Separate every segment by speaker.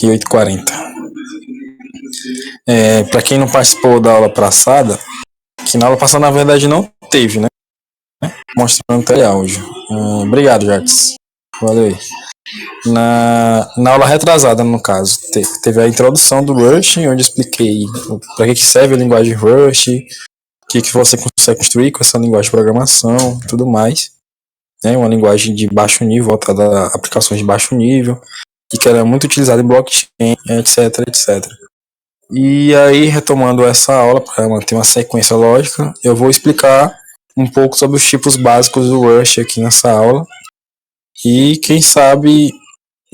Speaker 1: e 8h40. Para quem não participou da aula passada, que na aula passada na verdade não teve, né? Mostrando material hoje. Obrigado, Jartes. Valeu aí. Na aula retrasada, no caso, teve a introdução do Rush, onde eu expliquei para que serve a linguagem Rush, o que você consegue construir com essa linguagem de programação, tudo mais. Né? Uma linguagem de baixo nível, voltada a aplicações de baixo nível, e que era muito utilizada em blockchain, etc, etc. E aí, retomando essa aula, para manter uma sequência lógica, eu vou explicar um pouco sobre os tipos básicos do Rush aqui nessa aula. E quem sabe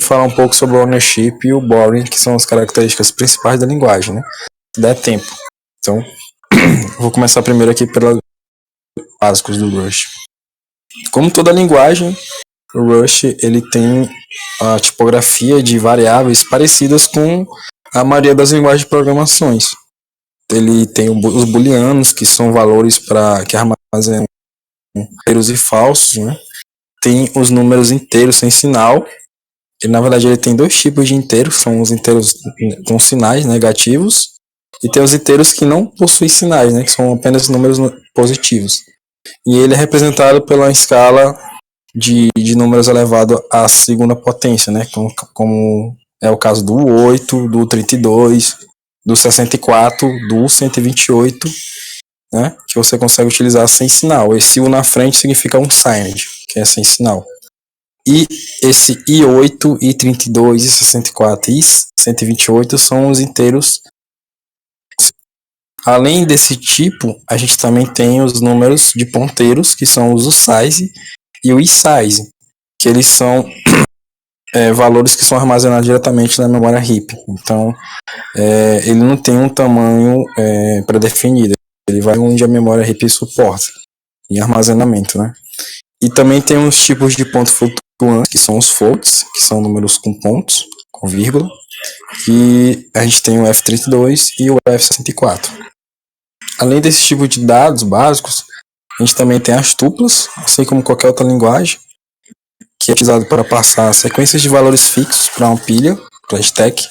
Speaker 1: falar um pouco sobre o ownership e o borrowing, que são as características principais da linguagem, né? Se der tempo. Então, vou começar primeiro aqui pelos básicos do Rush. Como toda linguagem, o Rush ele tem a tipografia de variáveis parecidas com a maioria das linguagens de programações. Ele tem os booleanos, que são valores que armazenam inteiros e falsos, né? Tem os números inteiros sem sinal. E, na verdade, ele tem dois tipos de inteiros, são os inteiros com sinais negativos e tem os inteiros que não possuem sinais, né, que são apenas números positivos. E ele é representado pela escala de números elevado à segunda potência, né, como é o caso do 8, do 32, do 64, do 128, né, que você consegue utilizar sem sinal. Esse U na frente significa unsigned, que é sem sinal. E esse I8, I32, I64 e 128 são os inteiros. Além desse tipo, a gente também tem os números de ponteiros, que são os usize e o isize, que eles são valores que são armazenados diretamente na memória heap. Então, ele não tem um tamanho pré-definido, ele vai onde a memória heap suporta, em armazenamento, né? E também tem uns tipos de ponto flutuante, que são os floats, que são números com pontos, com vírgula. E a gente tem o F32 e o F64. Além desse tipo de dados básicos, a gente também tem as tuplas, assim como qualquer outra linguagem, que é utilizado para passar sequências de valores fixos para uma pilha, para stack.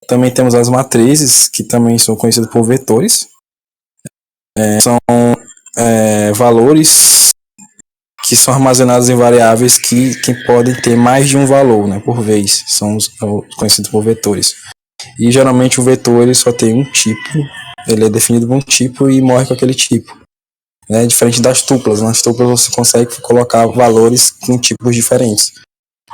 Speaker 1: Também temos as matrizes, que também são conhecidas por vetores. São valores que são armazenados em variáveis que podem ter mais de um valor, né, por vez, são conhecidos por vetores. E geralmente o vetor ele só tem um tipo, ele é definido por um tipo e morre com aquele tipo. Né, diferente das tuplas, nas tuplas você consegue colocar valores com tipos diferentes.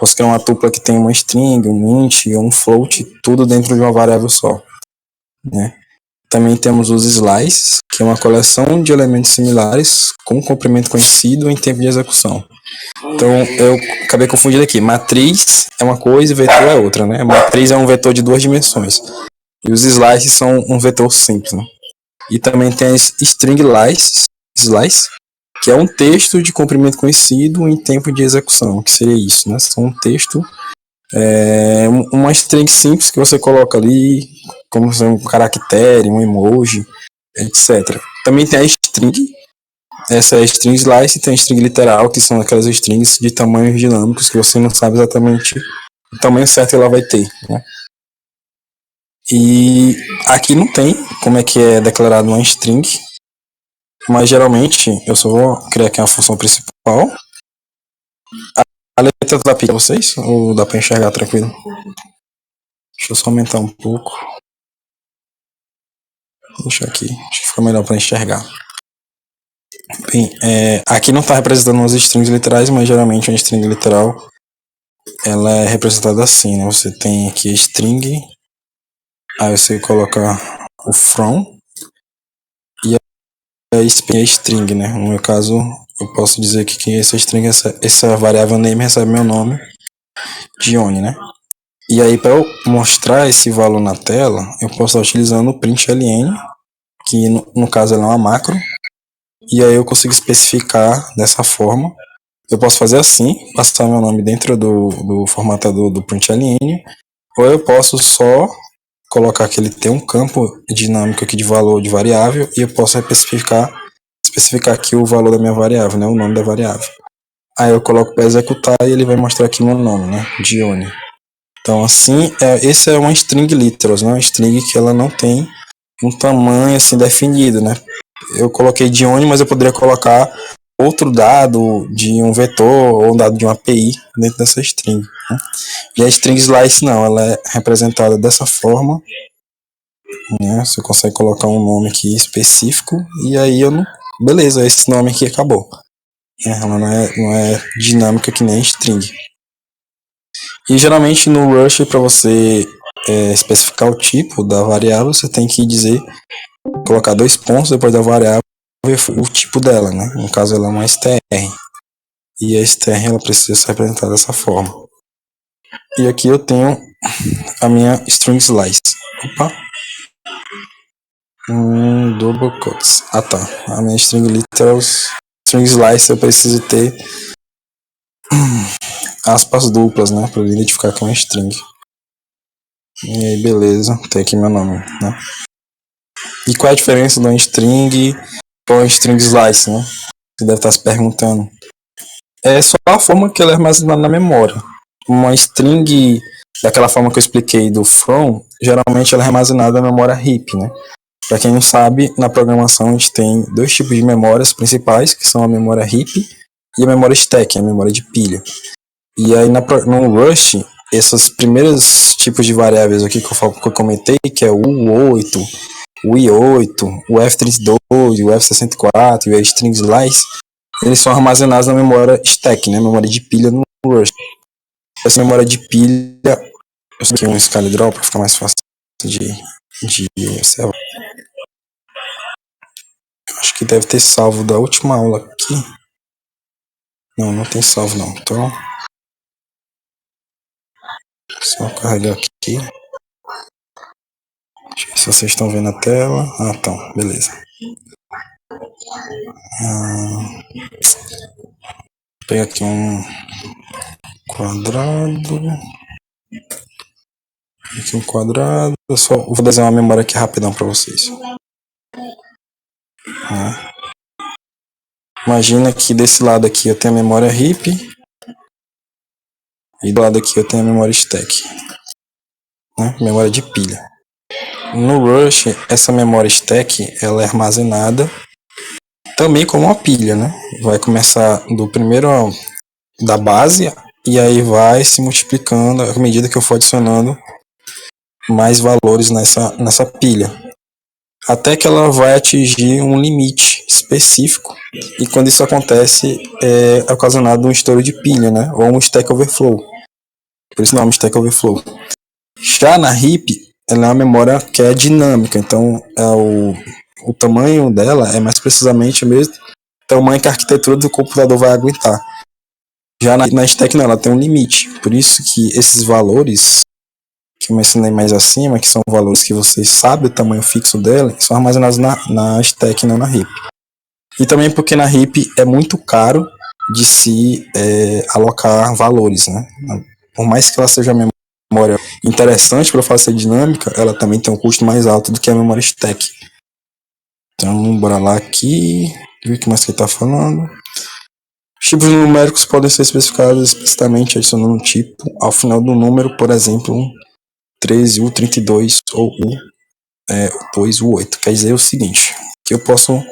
Speaker 1: Você quer uma tupla que tem uma string, um int ou um float, tudo dentro de uma variável só. Né? Também temos os slices, que é uma coleção de elementos similares com um comprimento conhecido em tempo de execução. Então, eu acabei confundindo aqui. Matriz é uma coisa e vetor é outra, né? Matriz é um vetor de 2 dimensões. E os slices são um vetor simples, né? E também tem as string slice, que é um texto de comprimento conhecido em tempo de execução. O que seria isso, né? São um texto, uma string simples que você coloca ali, como um caractere, um emoji, etc. Também tem a string. Essa é a string slice, e tem a string literal, que são aquelas strings de tamanhos dinâmicos que você não sabe exatamente o tamanho certo que ela vai ter, né? E aqui não tem como é que é declarado uma string, mas geralmente eu só vou criar aqui uma função principal. A letra tá para vocês? Ou dá para enxergar tranquilo? Deixa eu só aumentar um pouco. Deixa aqui, acho que fica melhor para enxergar. Bem, aqui não está representando as strings literais, mas geralmente uma string literal ela é representada assim, né? Você tem aqui a string, aí você coloca o from e a string, né? No meu caso, eu posso dizer que essa string, essa variável name recebe meu nome, Dione, né? E aí, para eu mostrar esse valor na tela, eu posso estar utilizando o println, que no caso ela é uma macro, e aí eu consigo especificar dessa forma. Eu posso fazer assim, passar meu nome dentro do formatador do println, ou eu posso só colocar que ele tem um campo dinâmico aqui de valor de variável, e eu posso especificar aqui o valor da minha variável, né, o nome da variável. Aí eu coloco para executar e ele vai mostrar aqui meu nome, né, Dione. Então, assim, esse é uma string literals, né? Uma string que ela não tem um tamanho assim definido, né? Eu coloquei de onde, mas eu poderia colocar outro dado de um vetor ou um dado de uma API dentro dessa string. Né? E a string slice não, ela é representada dessa forma, né? Você consegue colocar um nome aqui específico e aí eu não, beleza, esse nome aqui acabou. Ela não é dinâmica que nem string. E geralmente no Rush, para você especificar o tipo da variável, você tem que dizer, colocar 2 pontos depois da variável o tipo dela, né? No caso ela é uma str. E a str ela precisa ser representada dessa forma. E aqui eu tenho a minha string slice. Opa. Double quotes. Ah tá. A minha string literals, string slice eu preciso ter aspas duplas, né? Para identificar que é uma string. E aí beleza, tem aqui meu nome, né? E qual é a diferença de uma string com uma string slice, né? Você deve estar se perguntando. É só a forma que ela é armazenada na memória. Uma string, daquela forma que eu expliquei do from, geralmente ela é armazenada na memória heap, né? Para quem não sabe, na programação a gente tem 2 tipos de memórias principais, que são a memória heap e a memória stack, a memória de pilha. E aí no Rust, esses primeiros tipos de variáveis aqui que eu comentei, que é o U8, o I8, o F32, o F64 e o string slice, eles são armazenados na memória stack, né, memória de pilha no Rust. Essa memória de pilha, eu sei que é um scale para ficar mais fácil de observar. Acho que deve ter salvo da última aula aqui. Não tem salvo não. Então, só carregar aqui. Deixa eu ver se vocês estão vendo a tela. Ah, então, beleza. Pega aqui um quadrado. Aqui um quadrado. Eu vou desenhar uma memória aqui rapidão para vocês. Imagina que desse lado aqui eu tenho a memória heap e do lado aqui eu tenho a memória stack, né? Memória de pilha. No Rush, essa memória stack ela é armazenada também como uma pilha, né? Vai começar do primeiro da base e aí vai se multiplicando à medida que eu for adicionando mais valores nessa pilha, até que ela vai atingir um limite específico, e quando isso acontece é ocasionado um estouro de pilha, né? Ou um stack overflow, por isso o nome Stack Overflow. Já na heap, ela é uma memória que é dinâmica, então o tamanho dela é mais precisamente o mesmo tamanho que a arquitetura do computador vai aguentar. Já na stack não, ela tem um limite, por isso que esses valores que eu mencionei mais acima, que são valores que você sabe o tamanho fixo dela, são armazenados na stack, não na heap. E também porque na heap é muito caro de se alocar valores, né? Por mais que ela seja uma memória interessante para fazer dinâmica, ela também tem um custo mais alto do que a memória stack. Então, bora lá aqui, ver o que mais que ele está falando. Os tipos numéricos podem ser especificados explicitamente adicionando um tipo ao final do número, por exemplo, 13, U32 ou U2, U8. Quer dizer o seguinte, que eu posso,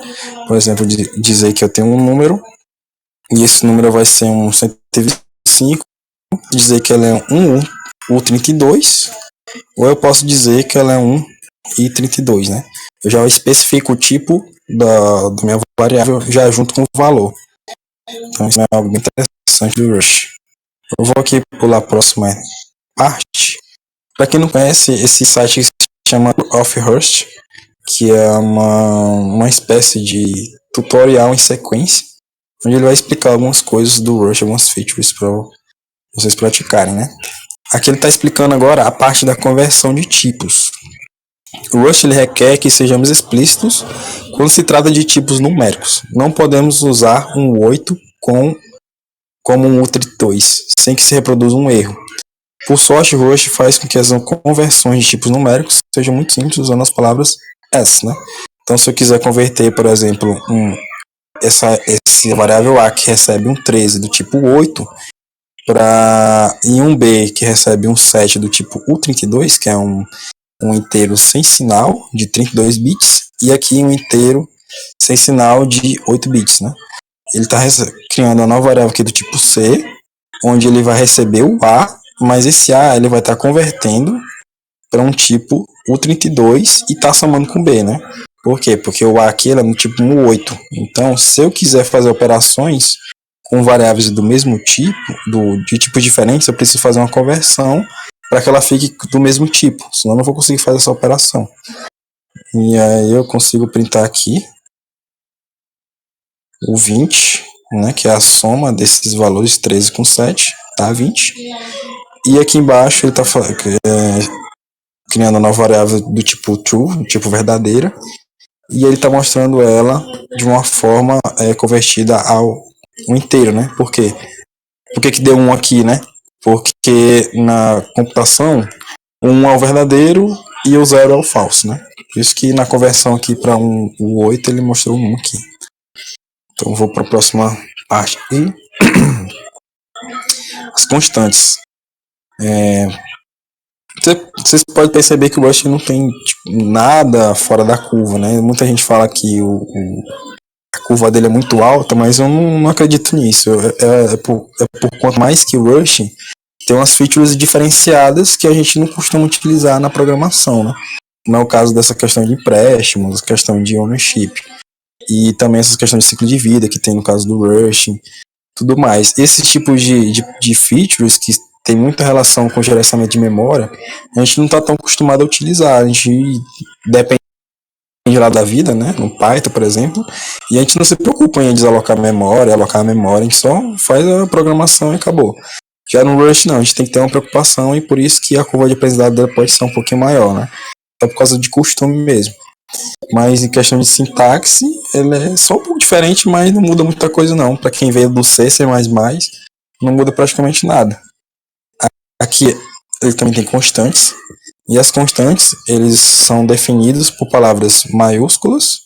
Speaker 1: por exemplo, dizer que eu tenho um número e esse número vai ser um 125, dizer que ela é um U32, ou eu posso dizer que ela é um I32, né? Eu já especifico o tipo da minha variável já junto com o valor. Então isso é algo bem interessante do Rush. Eu vou aqui pular a próxima parte. Para quem não conhece, esse site se chama Of Rust, que é uma espécie de tutorial em sequência, onde ele vai explicar algumas coisas do Rush, algumas features para vocês praticarem, né? Aqui ele está explicando agora a parte da conversão de tipos. O Rust ele requer que sejamos explícitos quando se trata de tipos numéricos. Não podemos usar um 8 como um U32, sem que se reproduza um erro. Por sorte, o Rust faz com que as conversões de tipos numéricos sejam muito simples, usando as palavras S, né? Então, se eu quiser converter, por exemplo, essa variável A que recebe um 13 do tipo 8 e um B que recebe um set do tipo U32, que é um inteiro sem sinal de 32 bits, e aqui um inteiro sem sinal de 8 bits, né? Ele está criando uma nova variável aqui do tipo C, onde ele vai receber o A, mas esse A ele vai estar convertendo para um tipo U32 e está somando com B, né? Por quê? Porque o A aqui ele é no tipo U8. Então, se eu quiser fazer operações com variáveis do mesmo tipo, de tipos diferentes, eu preciso fazer uma conversão para que ela fique do mesmo tipo, senão eu não vou conseguir fazer essa operação. E aí eu consigo printar aqui o 20, né, que é a soma desses valores 13 com 7, tá? 20. E aqui embaixo ele está criando uma nova variável do tipo true, tipo verdadeira, e ele está mostrando ela de uma forma convertida ao um inteiro, né? Por quê? Por que deu 1 aqui, né? Porque na computação, o 1 é o verdadeiro e o 0 é o falso, né? Por isso que na conversão aqui para o 8 ele mostrou 1 aqui. Então vou para a próxima parte aqui. As constantes. Vocês podem perceber que o Rust não tem tipo, nada fora da curva, né? Muita gente fala que a curva dele é muito alta, mas eu não acredito nisso. É por quanto mais que o Rust tem umas features diferenciadas que a gente não costuma utilizar na programação, né? Não é o caso dessa questão de empréstimos, questão de ownership. E também essas questões de ciclo de vida que tem no caso do Rust, tudo mais. Esses tipos de features que tem muita relação com gerenciamento de memória, a gente não está tão acostumado a utilizar. A gente depende lá da vida, né? No Python, por exemplo, e a gente não se preocupa em desalocar memória, alocar a memória, a gente só faz a programação e acabou. Já no Rust não, a gente tem que ter uma preocupação e por isso que a curva de aprendizado dela pode ser um pouquinho maior, né? Só por causa de costume mesmo. Mas em questão de sintaxe, ele é só um pouco diferente, mas não muda muita coisa não. Para quem veio do C, C++, não muda praticamente nada. Aqui ele também tem constantes, e as constantes eles são definidos por palavras maiúsculas,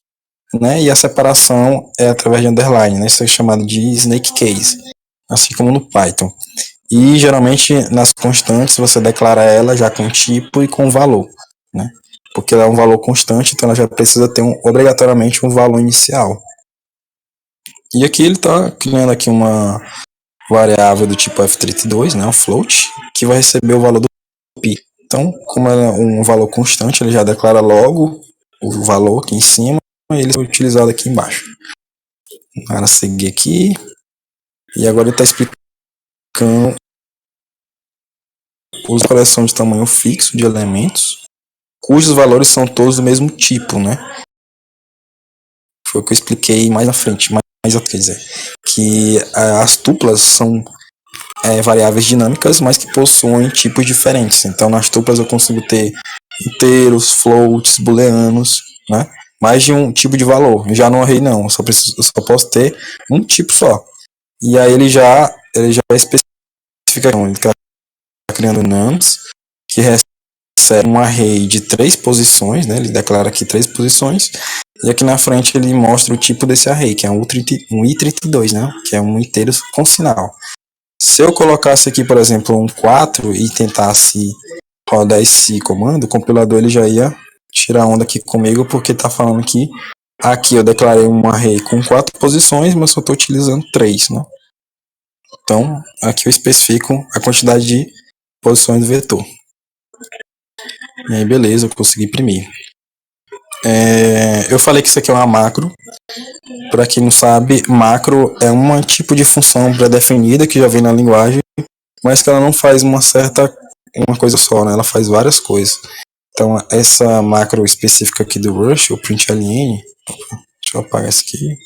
Speaker 1: né? E a separação é através de underline, né? Isso é chamado de snake case, assim como no Python. E geralmente nas constantes você declara ela já com tipo e com valor, né? Porque ela é um valor constante, então ela já precisa ter obrigatoriamente um valor inicial. E aqui ele está criando aqui uma variável do tipo f32, né, um float, que vai receber o valor do pi. Então, como é um valor constante, ele já declara logo o valor aqui em cima e ele é utilizado aqui embaixo. Para seguir aqui. E agora ele está explicando usa coleção de tamanho fixo de elementos, cujos valores são todos do mesmo tipo, né? Foi o que eu expliquei mais na frente, quer dizer, que as tuplas são variáveis dinâmicas, mas que possuem tipos diferentes. Então, nas tuplas eu consigo ter inteiros, floats, booleanos, né? Mais de um tipo de valor. Já no array não, eu só posso ter um tipo só. E aí ele já especifica, ele está criando nums, que recebe um array de 3 posições, né? Ele declara aqui 3 posições, e aqui na frente ele mostra o tipo desse array, que é um i32, né? Que é um inteiro com sinal. Se eu colocasse aqui, por exemplo, um 4 e tentasse rodar esse comando, o compilador ele já ia tirar onda aqui comigo, porque está falando que aqui eu declarei um array com 4 posições, mas só estou utilizando 3, né? Então, aqui eu especifico a quantidade de posições do vetor. E aí, beleza, eu consegui imprimir. Eu falei que isso aqui é uma macro. Para quem não sabe, macro é um tipo de função pré-definida que já vem na linguagem, mas que ela não faz uma coisa só, né? Ela faz várias coisas. Então, essa macro específica aqui do Rust, o println, deixa eu apagar isso aqui.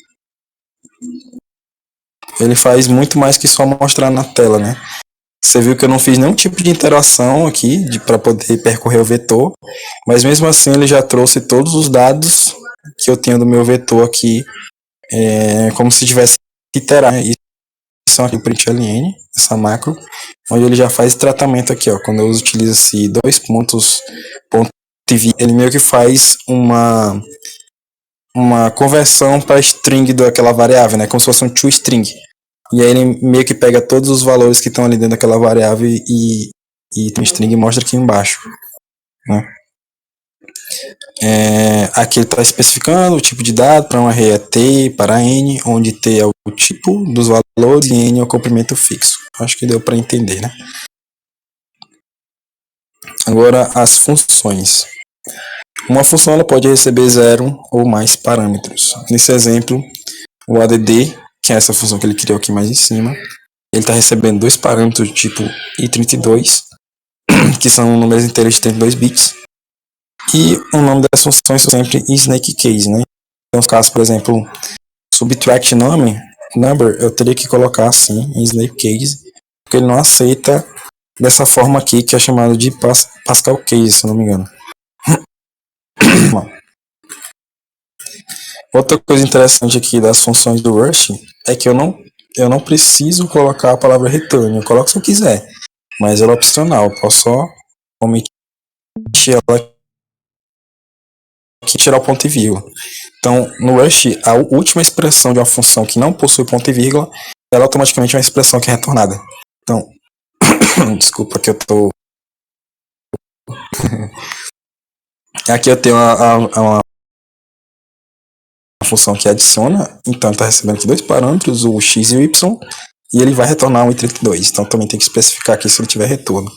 Speaker 1: Ele faz muito mais que só mostrar na tela, né? Você viu que eu não fiz nenhum tipo de interação aqui para poder percorrer o vetor, mas mesmo assim ele já trouxe todos os dados que eu tenho do meu vetor aqui, como se tivesse que iterar. Isso aqui o println, essa macro, onde ele já faz tratamento aqui, ó. Quando eu utilizo esse dois pontos .tv, ele meio que faz uma conversão para string daquela variável, né? Como se fosse um toString. E aí ele meio que pega todos os valores que estão ali dentro daquela variável e tem um string e mostra aqui embaixo, né? Aqui ele está especificando o tipo de dado. Para um array é T para N, onde T é o tipo dos valores e N é o comprimento fixo. Acho que deu para entender, né? Agora as funções. Uma função ela pode receber 0 ou mais parâmetros. Nesse exemplo, o add, que é essa função que ele criou aqui mais em cima, ele está recebendo dois parâmetros do tipo i32, que são números inteiros de 32 bits, e o nome das funções são sempre snake case, né? Então, nos casos, por exemplo, subtract number, eu teria que colocar assim, em snake case, porque ele não aceita dessa forma aqui, que é chamado de Pascal case, se eu não me engano. Outra coisa interessante aqui das funções do Rush é que eu não preciso colocar a palavra return, eu coloco se eu quiser, mas ela é opcional, eu posso só omitir ela aqui, tirar o ponto e vírgula. Então, no Rush, a última expressão de uma função que não possui ponto e vírgula, ela é automaticamente uma expressão que é retornada. Então, desculpa que eu tô... Aqui eu tenho uma função que adiciona, então ele está recebendo aqui dois parâmetros, o x e o y, e ele vai retornar um i32, então também tem que especificar aqui se ele tiver retorno.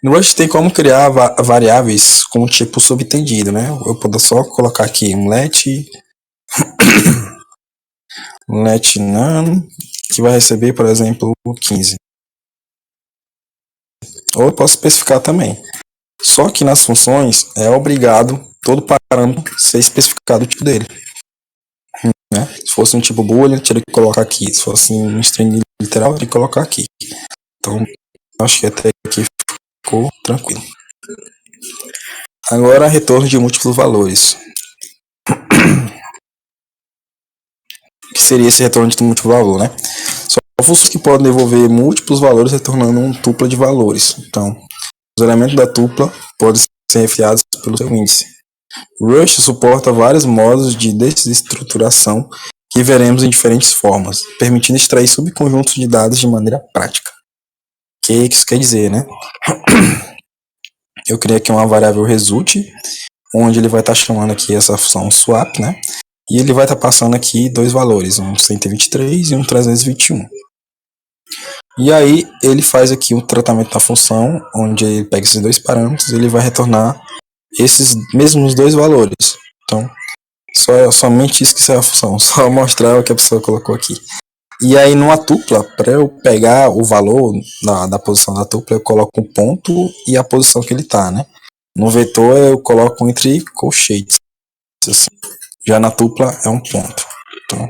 Speaker 1: No Rush tem como criar variáveis com o tipo subtendido, né? Eu posso só colocar aqui um let none, que vai receber, por exemplo, 15. Ou eu posso especificar também. Só que nas funções é obrigado todo parâmetro ser especificado o tipo dele. Né? Se fosse um tipo boolean, eu teria que colocar aqui. Se fosse um string literal, eu teria que colocar aqui. Então, acho que até aqui ficou tranquilo. Agora, retorno de múltiplos valores. O que seria esse retorno de múltiplo valor, né? São funções que podem devolver múltiplos valores retornando uma tupla de valores. Então, os elementos da tupla podem ser refiados pelo seu índice. Rush suporta vários modos de desestruturação que veremos em diferentes formas, permitindo extrair subconjuntos de dados de maneira prática. O que isso quer dizer, né? Eu criei aqui uma variável result, onde ele vai estar chamando aqui essa função swap, né? E ele vai estar passando aqui dois valores, um 123 e um 321. E aí ele faz aqui um tratamento da função, onde ele pega esses dois parâmetros e ele vai retornar esses mesmos dois valores. Então, somente isso que serve a função, só mostrar o que a pessoa colocou aqui. E aí numa tupla, para eu pegar o valor da posição da tupla, eu coloco um ponto e a posição que ele está, né? No vetor eu coloco entre colchetes. Assim. Já na tupla é um ponto. Então,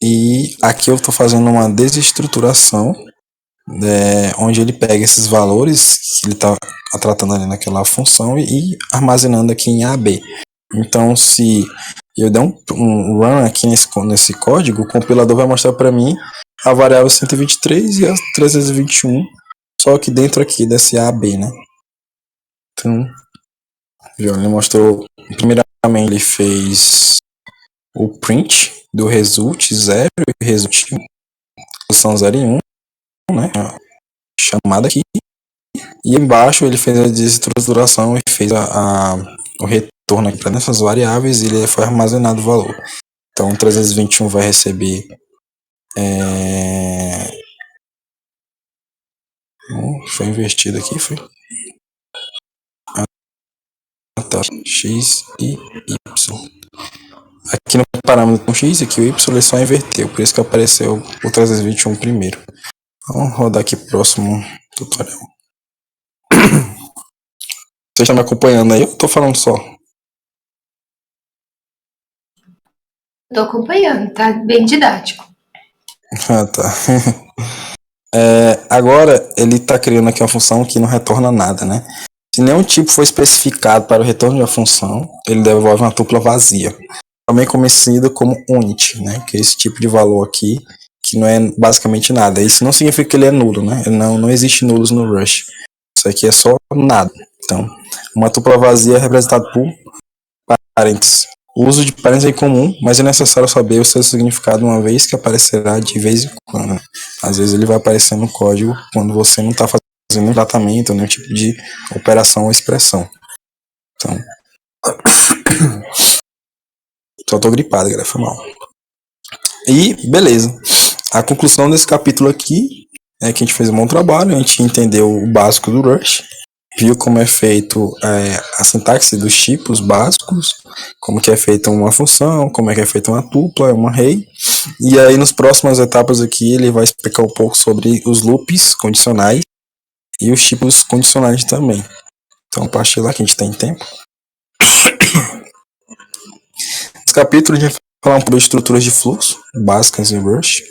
Speaker 1: e aqui eu estou fazendo uma desestruturação, onde ele pega esses valores que ele está tratando ali naquela função e armazenando aqui em AB. Então, se eu der um run aqui nesse código, o compilador vai mostrar para mim a variável 123 e a 321, só que dentro aqui desse AB, né? Então, ele mostrou, primeiramente ele fez o print do result 0 e result 1, posição 0 e 1, né? Chamada aqui. E embaixo ele fez a desestruturação e fez o retorno aqui para essas variáveis e ele foi armazenado o valor. Então 321 vai receber foi invertido aqui, foi? Tá, x e y. Aqui no parâmetro com x, aqui o y ele só inverteu, por isso que apareceu o 321 primeiro. Vamos rodar aqui o próximo tutorial. Vocês estão me acompanhando aí? Eu tô falando só.
Speaker 2: Tô acompanhando, tá bem didático.
Speaker 1: Ah, tá. Agora ele está criando aqui uma função que não retorna nada, né? Se nenhum tipo for especificado para o retorno de uma função, ele devolve uma tupla vazia, também conhecida como unit, né? Que é esse tipo de valor aqui, que não é basicamente nada. Isso não significa que ele é nulo, né? Não existe nulos no Rush. Isso aqui é só nada. Então, uma tupla vazia é representada por parênteses. O uso de parênteses é comum, mas é necessário saber o seu significado uma vez que aparecerá de vez em quando. Às vezes ele vai aparecer no código quando você não está fazendo um tratamento, nenhum tipo de operação ou expressão. Então, só tô gripado, galera, foi mal. E, beleza. A conclusão desse capítulo aqui é que a gente fez um bom trabalho, a gente entendeu o básico do Rush, viu como é feito a sintaxe dos tipos básicos, como que é feita uma função, como é que é feita uma tupla, uma array, e aí nas próximas etapas aqui ele vai explicar um pouco sobre os loops condicionais e os tipos condicionais também. Então, a partir lá que a gente tem tempo. Nesse capítulo a gente vai falar um pouco de estruturas de fluxo básicas em Rush.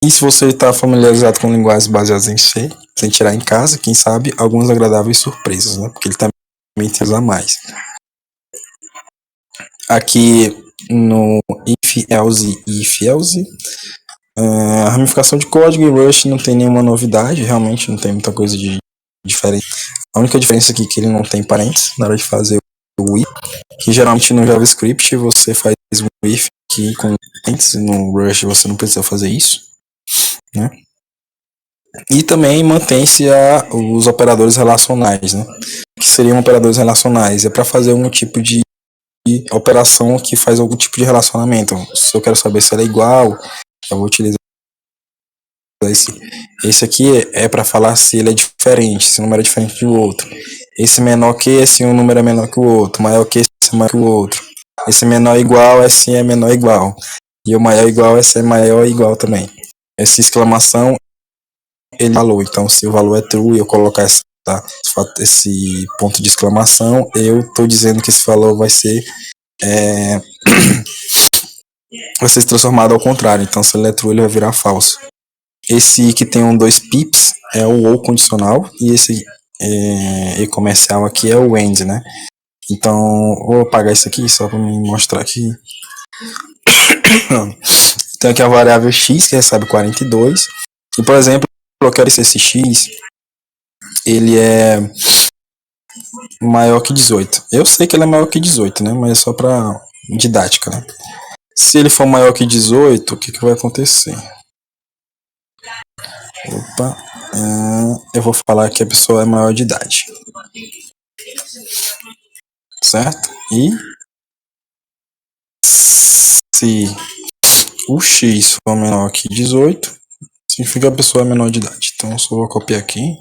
Speaker 1: E se você está familiarizado com linguagens baseadas em C, sem tirar em casa, quem sabe, algumas agradáveis surpresas, né? Porque ele também tem usar mais. Aqui no if-else, a ramificação de código em Rush não tem nenhuma novidade, realmente não tem muita coisa de diferente. A única diferença aqui é que ele não tem parênteses na hora de fazer o if, que geralmente no JavaScript você faz um if aqui com parênteses, no Rush você não precisa fazer isso, né? E também mantém-se os operadores relacionais, né? Que seriam operadores relacionais? É para fazer algum tipo de operação que faz algum tipo de relacionamento. Se eu quero saber se ela é igual, eu vou utilizar esse aqui é para falar se ele é diferente, se o número é diferente do outro. Esse menor que esse, um número é menor que o outro. Maior que esse é maior que o outro. Esse menor igual, esse é menor igual. E o maior igual, esse é maior igual também. Essa exclamação ele valor. Então, se o valor é true e eu colocar esse ponto de exclamação, eu estou dizendo que esse valor vai ser transformado ao contrário. Então, se ele é true, ele vai virar falso. Esse que tem dois pips é o ou condicional e esse e comercial aqui é o end, né? Então, vou apagar isso aqui só para me mostrar aqui. Tem aqui a variável x que recebe 42 e, por exemplo, eu quero que esse x ele é maior que 18. Eu sei que ele é maior que 18, né? Mas é só para didática, né? Se ele for maior que 18, o que vai acontecer? Opa, eu vou falar que a pessoa é maior de idade. Certo? E se o x for menor que 18, significa que a pessoa é menor de idade. Então eu só vou copiar aqui.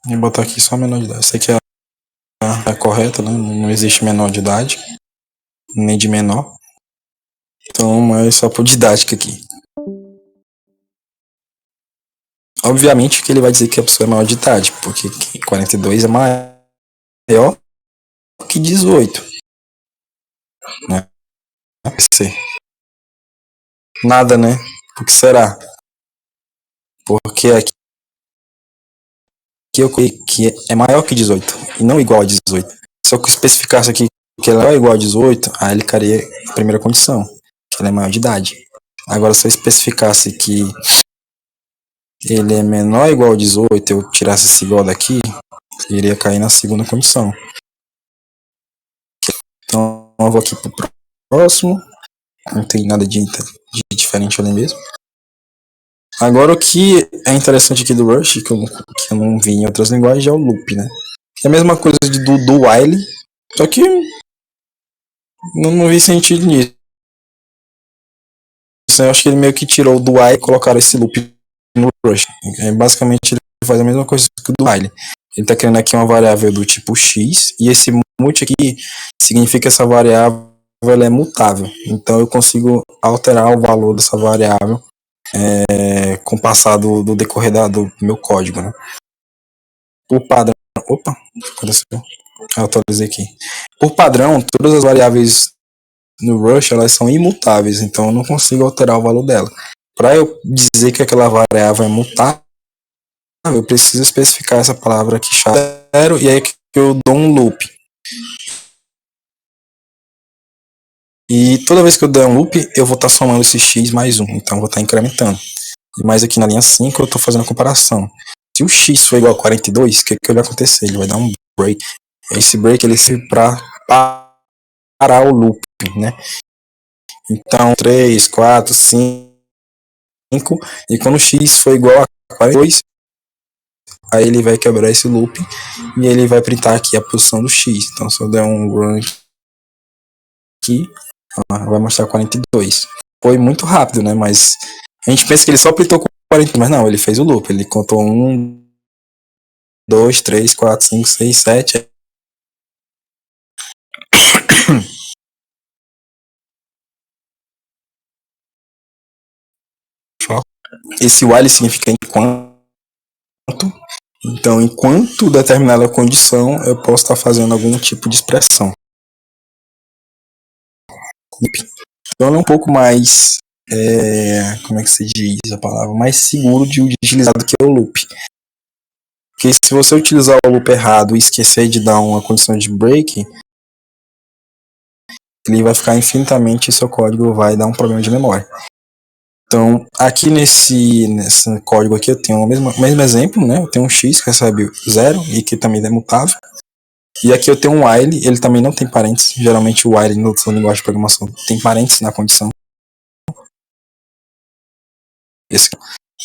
Speaker 1: E botar aqui só menor de idade. Isso aqui é a correta, né? Não existe menor de idade, nem de menor. Então é só por didática aqui. Obviamente que ele vai dizer que a pessoa é maior de idade, porque 42 é maior que 18. Né? Nada, né? Por que será? Porque aqui eu coloquei que é maior que 18 e não igual a 18. Se eu especificasse aqui que ela é igual a 18, aí ele caria a primeira condição, que ela é maior de idade. Agora, se eu especificasse que ele é menor ou igual a 18, eu tirasse esse igual daqui, iria cair na segunda condição. Então, eu vou aqui pro próximo. Não tem nada de diferente ali mesmo. Agora, o que é interessante aqui do Rush, que eu não vi em outras linguagens, é o loop, né? É a mesma coisa do while, só que não vi sentido nisso. Eu acho que ele meio que tirou do while e colocaram esse loop no Rush. Basicamente, ele faz a mesma coisa que o do while. Ele está criando aqui uma variável do tipo x, e esse mut aqui significa que essa variável ela é mutável. Então, eu consigo alterar o valor dessa variável com o passar do decorrer do meu código, né? Por padrão... Opa, aconteceu. Eu atualizei aqui. Por padrão, todas as variáveis no Rush, elas são imutáveis, então eu não consigo alterar o valor dela. Para eu dizer que aquela variável é mutável, eu preciso especificar essa palavra aqui, zero, e aí que eu dou um loop. E toda vez que eu der um loop, eu vou estar somando esse x mais 1, então eu vou estar incrementando. E mais aqui na linha 5 eu estou fazendo a comparação. Se o x for igual a 42, o que vai acontecer? Ele vai dar um break. Esse break ele serve para parar o loop, né? Então, 3, 4, 5, e quando o x for igual a 42, aí ele vai quebrar esse loop e ele vai printar aqui a posição do x. Então, se eu der um run aqui, vai mostrar 42. Foi muito rápido, né? Mas a gente pensa que ele só printou com 40, mas não, ele fez o loop. Ele contou 1, 2, 3, 4, 5, 6, 7. Esse while significa enquanto. Então, enquanto determinada condição, eu posso estar fazendo algum tipo de expressão. Então, ele é um pouco mais, como é que se diz a palavra? Mais seguro de utilizar do que o loop. Porque se você utilizar o loop errado e esquecer de dar uma condição de break, ele vai ficar infinitamente e seu código vai dar um problema de memória. Então, aqui nesse código aqui eu tenho o mesmo exemplo, né? Eu tenho um x que recebe 0 e que também é mutável. E aqui eu tenho um while, ele também não tem parênteses. Geralmente o while na linguagem de programação tem parênteses na condição. Esse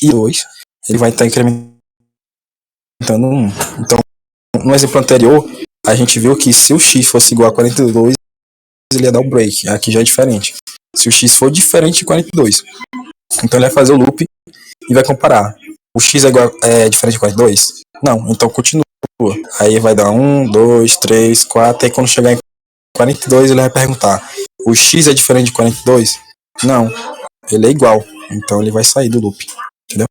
Speaker 1: e 2, ele vai estar incrementando 1. Então, no exemplo anterior, a gente viu que se o x fosse igual a 42, ele ia dar um break. Aqui já é diferente. Se o x for diferente de 42, então ele vai fazer o loop e vai comparar. O x é diferente de 42? Não, então continua. Aí vai dar 1, 2, 3, 4. Aí quando chegar em 42, ele vai perguntar: o x é diferente de 42? Não, ele é igual. Então ele vai sair do loop. Entendeu?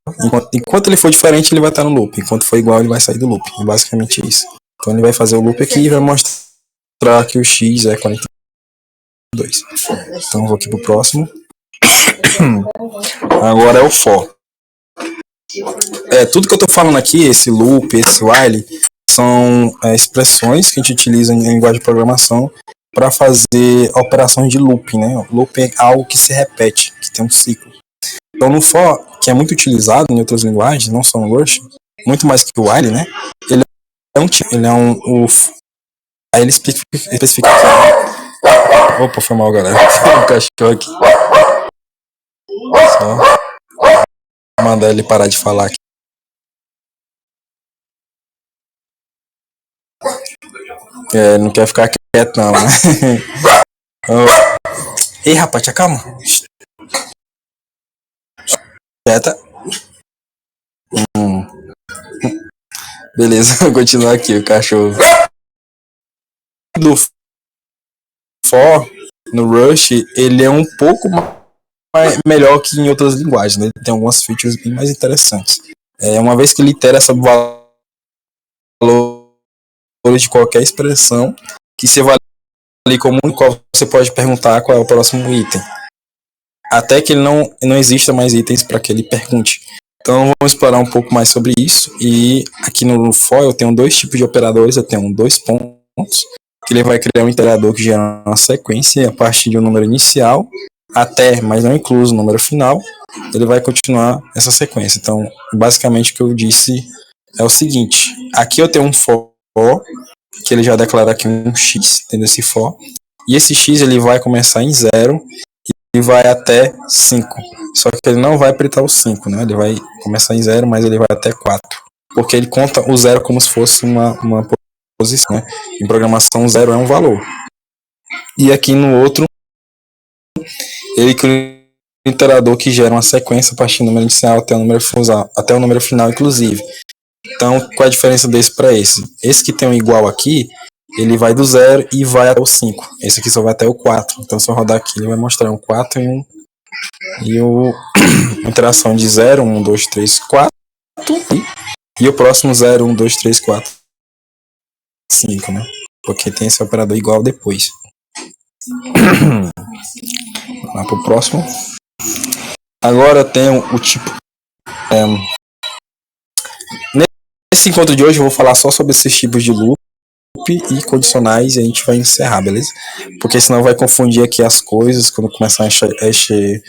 Speaker 1: Enquanto ele for diferente, ele vai estar no loop. Enquanto for igual, ele vai sair do loop. É basicamente isso. Então ele vai fazer o loop aqui e vai mostrar que o x é 42. Então eu vou aqui pro próximo. Agora é o for. Tudo que eu tô falando aqui, esse loop, esse while, são expressões que a gente utiliza em linguagem de programação para fazer operações de loop, né? Loop é algo que se repete, que tem um ciclo. Então no for, que é muito utilizado em outras linguagens, não só no Rush, muito mais que o while, né? Ele é aí ele especifica aqui. Opa, foi mal, galera. Tem um cachorro aqui. Só mandar ele parar de falar aqui. Não quer ficar quieto não, né? Ei, rapaz, te acalma. Quieta. Beleza, vou continuar aqui, o cachorro. No for, no Rush, ele é um pouco melhor que em outras linguagens, né? Ele tem algumas features bem mais interessantes. Uma vez que ele itera essa valor de qualquer expressão, que você vai ali como qual você pode perguntar qual é o próximo item. Até que ele não exista mais itens para que ele pergunte. Então vamos explorar um pouco mais sobre isso. E aqui no for eu tenho dois tipos de operadores. Eu tenho 2 pontos, que ele vai criar um iterador que gera uma sequência a partir de um número inicial até, mas não incluso o número final, ele vai continuar essa sequência. Então, basicamente o que eu disse é o seguinte: aqui eu tenho um for, que ele já declara aqui um x, tendo esse for, e esse x ele vai começar em 0 e vai até 5. Só que ele não vai printar o 5, né? Ele vai começar em 0, mas ele vai até 4. Porque ele conta o 0 como se fosse uma posição, né? Em programação, 0 é um valor. E aqui no outro, ele cria um iterador que gera uma sequência a partir do número inicial até o número final, inclusive. Então, qual é a diferença desse para esse? Esse que tem um igual aqui, ele vai do 0 e vai até o 5. Esse aqui só vai até o 4. Então, se eu rodar aqui, ele vai mostrar um 4 e interação de 0, 1, 2, 3, 4. E o próximo 0, 1, 2, 3, 4, 5, né? Porque tem esse operador igual depois. Vamos lá pro próximo. Agora tem o tipo. Nesse encontro de hoje eu vou falar só sobre esses tipos de loop e condicionais e a gente vai encerrar, beleza? Porque senão vai confundir aqui as coisas quando começar a encher,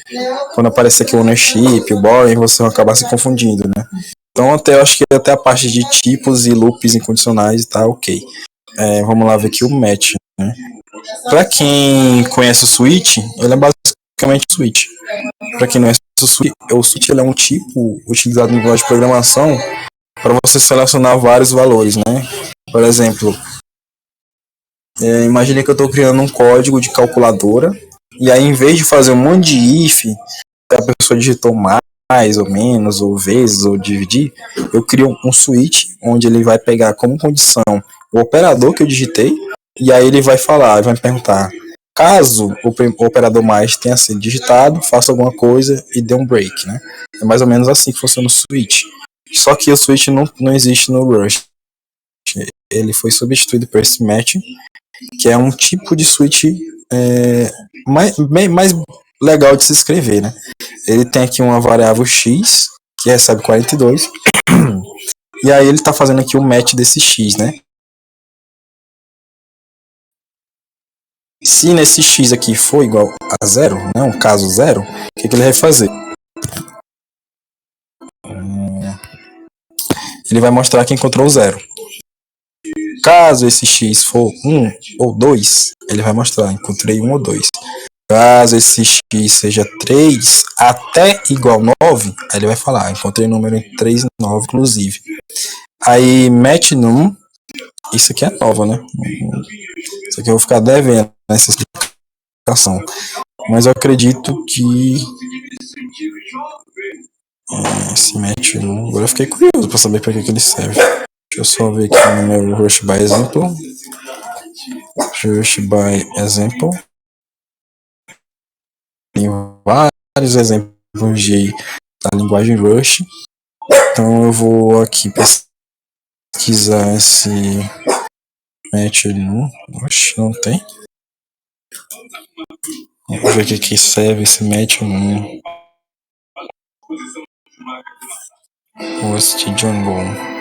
Speaker 1: quando aparecer aqui o ownership, o boring, você vai acabar se confundindo, né? Então eu acho que até a parte de tipos e loops incondicionais tá ok. vamos lá ver aqui o match, né? Para quem conhece o switch, ele é basicamente o switch. Para quem não conhece o switch ele é um tipo utilizado no linguagem de programação para você selecionar vários valores, né? Por exemplo, imagine que eu estou criando um código de calculadora e aí, em vez de fazer um monte de if, que a pessoa digitou mais ou menos, ou vezes, ou dividir, eu crio um switch onde ele vai pegar como condição o operador que eu digitei e aí ele vai falar, vai me perguntar, caso o operador mais tenha sido digitado, faça alguma coisa e dê um break, né? É mais ou menos assim que funciona o switch. Só que o switch não existe no Rush. Ele foi substituído por esse match, que é um tipo de switch mais legal de se escrever, né? Ele tem aqui uma variável x, que recebe 42, e aí ele está fazendo aqui o match desse x, né? Se nesse x aqui for igual a zero, né, um caso zero, o que ele vai fazer? Ele vai mostrar que encontrou zero. Caso esse x for 1 ou 2, ele vai mostrar, encontrei 1 ou 2. Caso esse x seja 3 até igual 9, aí ele vai falar, encontrei número entre 3 e 9, inclusive. Aí, match num, isso aqui é nova, né? Isso aqui eu vou ficar devendo nessa explicação. Mas eu acredito que esse match num, agora eu fiquei curioso para saber para que ele serve. Deixa eu só ver aqui no meu Rush by Example. Rush by Example. Tem vários exemplos da linguagem Rush. Então eu vou aqui pesquisar esse match num. Oxe, não tem. Vamos ver o que serve esse match num. Host Jungle.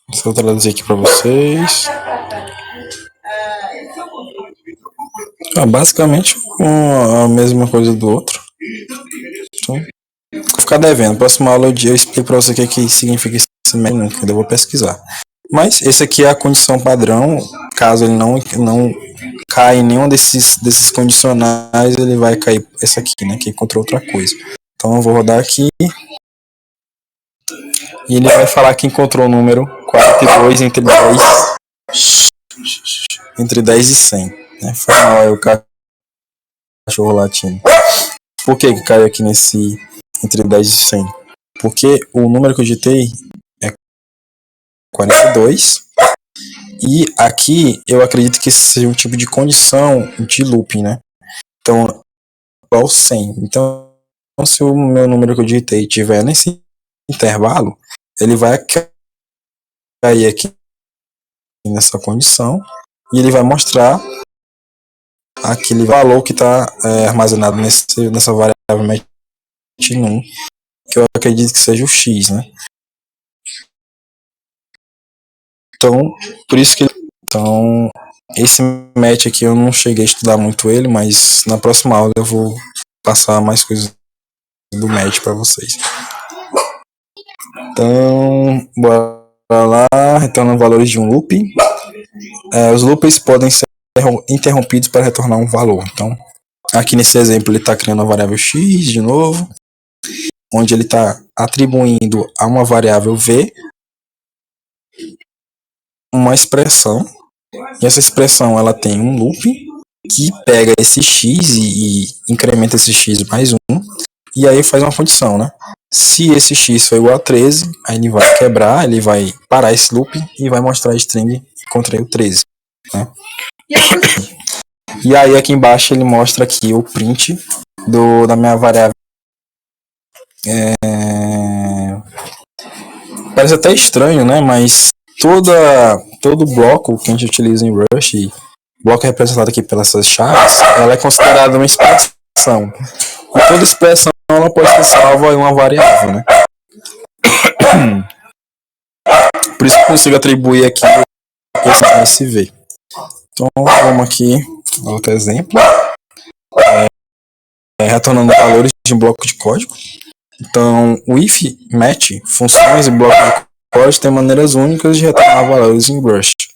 Speaker 1: Deixa eu traduzir aqui para vocês. Basicamente a mesma coisa do outro. Então, vou ficar devendo. Próxima aula eu explico para você o que significa esse menu, que eu vou pesquisar. Mas esse aqui é a condição padrão. Caso ele não caia em nenhum desses condicionais, ele vai cair esse aqui, né? Que encontrou outra coisa. Então eu vou rodar aqui. E ele vai falar que encontrou o número 42 entre 10 e 100. Né? Foi mal, é o cachorro latindo. Por que caiu aqui nesse entre 10 e 100? Porque o número que eu digitei é 42. E aqui eu acredito que esse seja um tipo de condição de looping, né? Então, igual 100. Então, se o meu número que eu digitei estiver nesse intervalo, ele vai cair aqui nessa condição e ele vai mostrar aquele valor que está armazenado nessa variável match1, que eu acredito que seja o x, né? Então, por isso que esse match aqui eu não cheguei a estudar muito ele, mas na próxima aula eu vou passar mais coisas do match para vocês. Então, bora lá, retornando valores de um loop. Os loops podem ser interrompidos para retornar um valor. Então, aqui nesse exemplo ele está criando a variável x de novo, onde ele está atribuindo a uma variável v uma expressão, e essa expressão ela tem um loop que pega esse x e incrementa esse x mais 1, e aí faz uma condição, né? Se esse x for igual a 13, aí ele vai quebrar, ele vai parar esse loop e vai mostrar a string encontrei o 13, né? E aí aqui embaixo ele mostra aqui o print da minha variável. Parece até estranho, né? Mas todo bloco que a gente utiliza em Rush, bloco representado aqui pelas chaves, ela é considerada uma expressão. E toda expressão ela pode ser salva em uma variável, né? Por isso que eu consigo atribuir aqui esse V. Então vamos aqui, outro exemplo. Retornando valores de um bloco de código. Então, o if, match, funções e blocos de código têm maneiras únicas de retornar valores em Rust.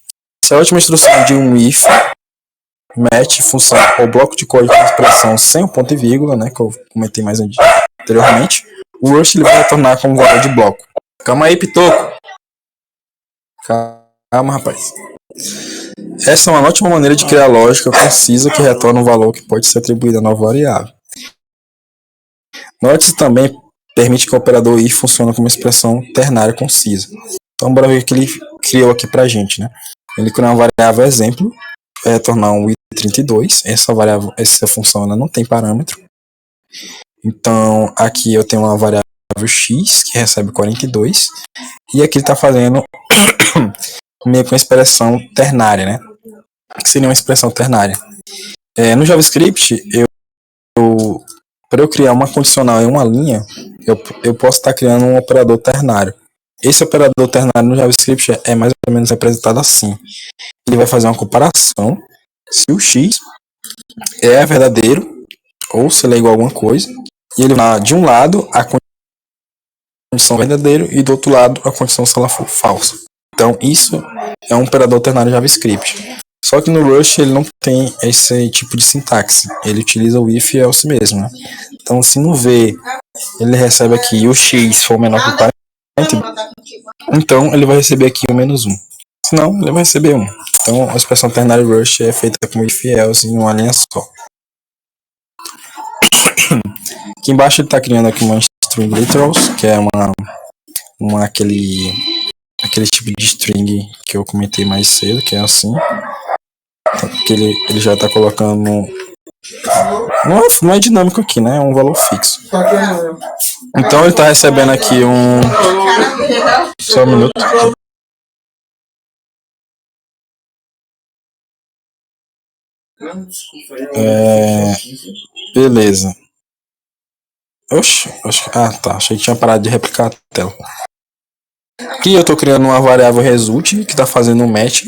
Speaker 1: Se a última instrução de um if, match, função ou bloco de código com expressão sem o ponto e vírgula, né, que eu comentei mais anteriormente, o Rust ele vai retornar como valor de bloco. Calma aí, Pitoco. Calma, rapaz. Essa é uma ótima maneira de criar lógica concisa que retorna um valor que pode ser atribuído a nova variável. Note também permite que o operador if funcione como expressão ternária concisa. Então, bora ver o que ele criou aqui pra gente, né? Ele criou uma variável exemplo, vai retornar um i32. Essa função ela não tem parâmetro. Então, aqui eu tenho uma variável x que recebe 42. E aqui ele está fazendo meio com a expressão ternária, né? O que seria uma expressão ternária? No JavaScript, para eu criar uma condicional em uma linha, eu posso estar criando um operador ternário. Esse operador ternário no JavaScript é mais ou menos representado assim. Ele vai fazer uma comparação se o x é verdadeiro ou se ele é igual a alguma coisa. E ele vai, de um lado, a condição verdadeira e do outro lado, a condição se ela for falsa. Então, isso é um operador ternário JavaScript. Só que no Rust ele não tem esse tipo de sintaxe. Ele utiliza o if e else mesmo, né? Então, se no V ele recebe aqui o x for menor que 40, então ele vai receber aqui o menos 1. Senão, ele vai receber 1. Então, a expressão ternária Rust é feita com if e else em uma linha só. Aqui embaixo ele está criando aqui uma string literals, que é aquele tipo de string que eu comentei mais cedo, que é assim. Porque ele já está colocando. Não é dinâmico aqui, né? É um valor fixo. Então ele está recebendo aqui um. Só um minuto. Beleza. Oxe, tá. Achei que tinha parado de replicar a tela. Aqui eu estou criando uma variável result que está fazendo um match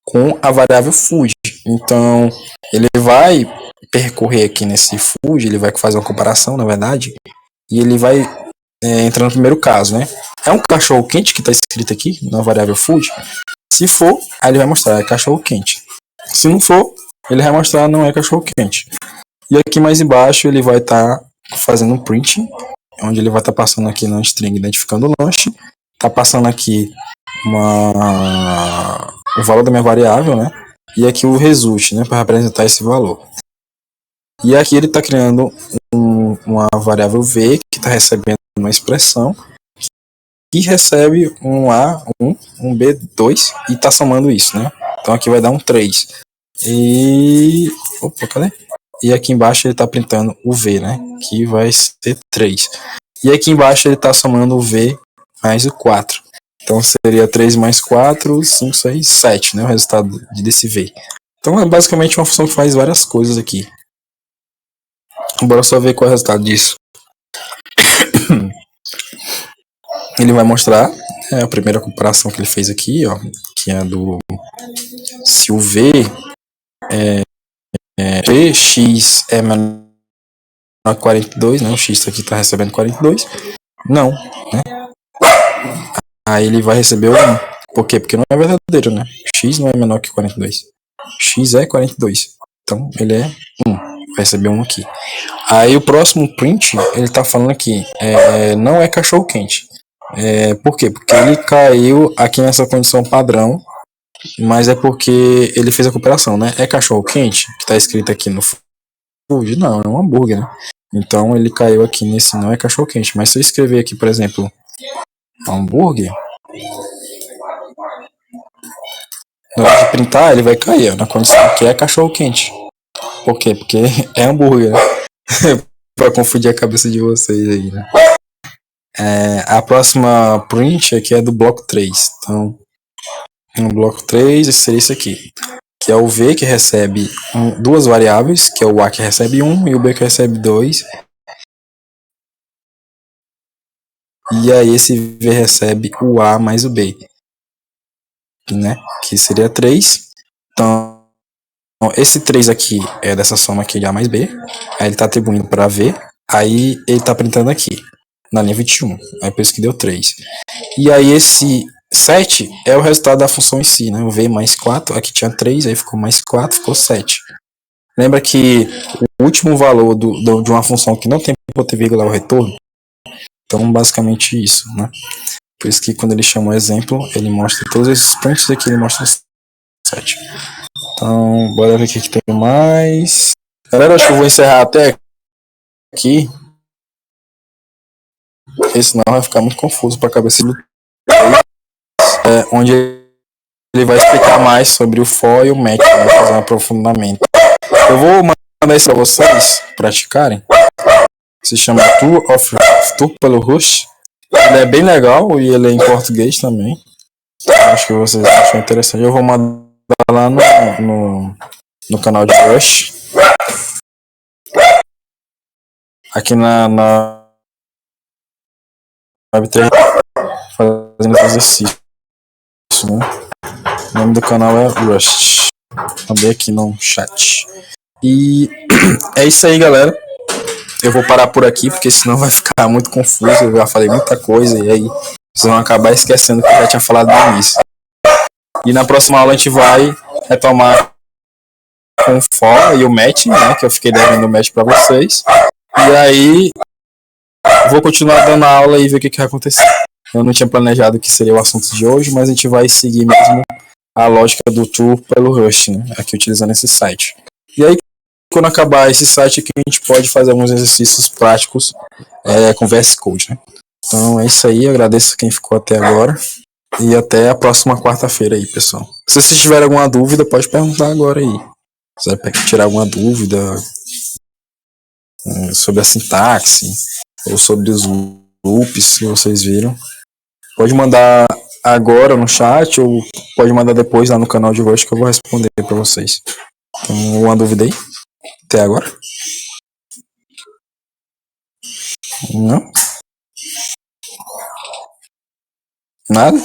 Speaker 1: com a variável food. Então ele vai percorrer aqui nesse food, ele vai fazer uma comparação, na verdade, e ele vai entrar no primeiro caso, né? É um cachorro quente que está escrito aqui na variável food. Se for, aí ele vai mostrar é cachorro quente. Se não for, ele vai mostrar não é cachorro quente. E aqui mais embaixo ele vai estar fazendo um print, onde ele vai estar passando aqui na string identificando o lanche, tá passando aqui o valor da minha variável, né? E aqui o result, né, para representar esse valor. E aqui ele está criando uma variável v que está recebendo uma expressão que recebe um A1, um B2 e está somando isso, né? Então aqui vai dar um 3. Opa, cadê? E aqui embaixo ele está printando o V, né? Que vai ser 3. E aqui embaixo ele está somando o V mais o 4. Então seria 3 mais 4, 5, 6, 7, né? O resultado desse V. Então é basicamente uma função que faz várias coisas aqui. Bora só ver qual é o resultado disso. Ele vai mostrar a primeira comparação que ele fez aqui, ó, que é do se o V x é menor que 42, né? O x aqui está recebendo 42. Não, né? Aí ele vai receber o 1. Por quê? Porque não é verdadeiro, né? X não é menor que 42. X é 42. Então ele é 1. Vai receber 1 aqui. Aí o próximo print, ele tá falando aqui, não é cachorro quente. Por quê? Porque ele caiu aqui nessa condição padrão, mas é porque ele fez a comparação, né? É cachorro quente, que tá escrito aqui no food? Não, é um hambúrguer, né? Então ele caiu aqui nesse não é cachorro quente. Mas se eu escrever aqui, por exemplo, hambúrguer, na hora de printar, ele vai cair, ó, na condição que é cachorro quente. Por quê? Porque é hambúrguer, né? Pra confundir a cabeça de vocês aí, né? A próxima print aqui é do bloco 3. Então, no bloco 3, esse seria isso aqui. Que é o V que recebe duas variáveis, que é o A que recebe 1 e o B que recebe 2. E aí esse V recebe o A mais o B, né? Que seria 3. Então, esse 3 aqui é dessa soma aqui de A mais B. Aí ele está atribuindo para V. Aí ele está printando aqui. na linha 21. Aí por isso que deu 3. E aí esse 7 é o resultado da função em si, né? O V mais 4, aqui tinha 3, aí ficou mais 4, ficou 7. Lembra que o último valor de uma função que não tem ponto e vírgula é o retorno? Então, basicamente isso, né? Por isso que quando ele chama o exemplo, ele mostra todos esses pontos aqui, ele mostra 7. Então, bora ver o que tem mais. Galera, acho que eu vou encerrar até aqui. Porque senão vai ficar muito confuso para a cabeça do onde ele vai explicar mais sobre o for e o match, vai fazer um aprofundamento. Eu vou mandar isso para vocês praticarem. Se chama Tour pelo Rush. Ele é bem legal e ele é em português também. Acho que vocês acham interessante. Eu vou mandar lá no canal de Rush. Aqui na Web3 fazendo exercício, né? O nome do canal é Rust. Mandei aqui no chat. E é isso aí, galera. Eu vou parar por aqui, porque senão vai ficar muito confuso. Eu já falei muita coisa e aí vocês vão acabar esquecendo que eu já tinha falado no início. E na próxima aula a gente vai retomar com o for e o match, né? Que eu fiquei devendo o match para vocês. E aí vou continuar dando aula e ver o que vai acontecer. Eu não tinha planejado que seria o assunto de hoje, mas a gente vai seguir mesmo a lógica do tour pelo Rust, né? Aqui utilizando esse site. E aí, quando acabar esse site aqui, a gente pode fazer alguns exercícios práticos com VS Code, né? Então é isso aí, eu agradeço quem ficou até agora. E até a próxima quarta-feira aí, pessoal. Se vocês tiverem alguma dúvida, pode perguntar agora aí. Se quiser tirar alguma dúvida sobre a sintaxe ou sobre os loops que vocês viram, pode mandar agora no chat ou pode mandar depois lá no canal de Rush que eu vou responder para vocês. Então, alguma dúvida aí? Até agora? Não? Nada?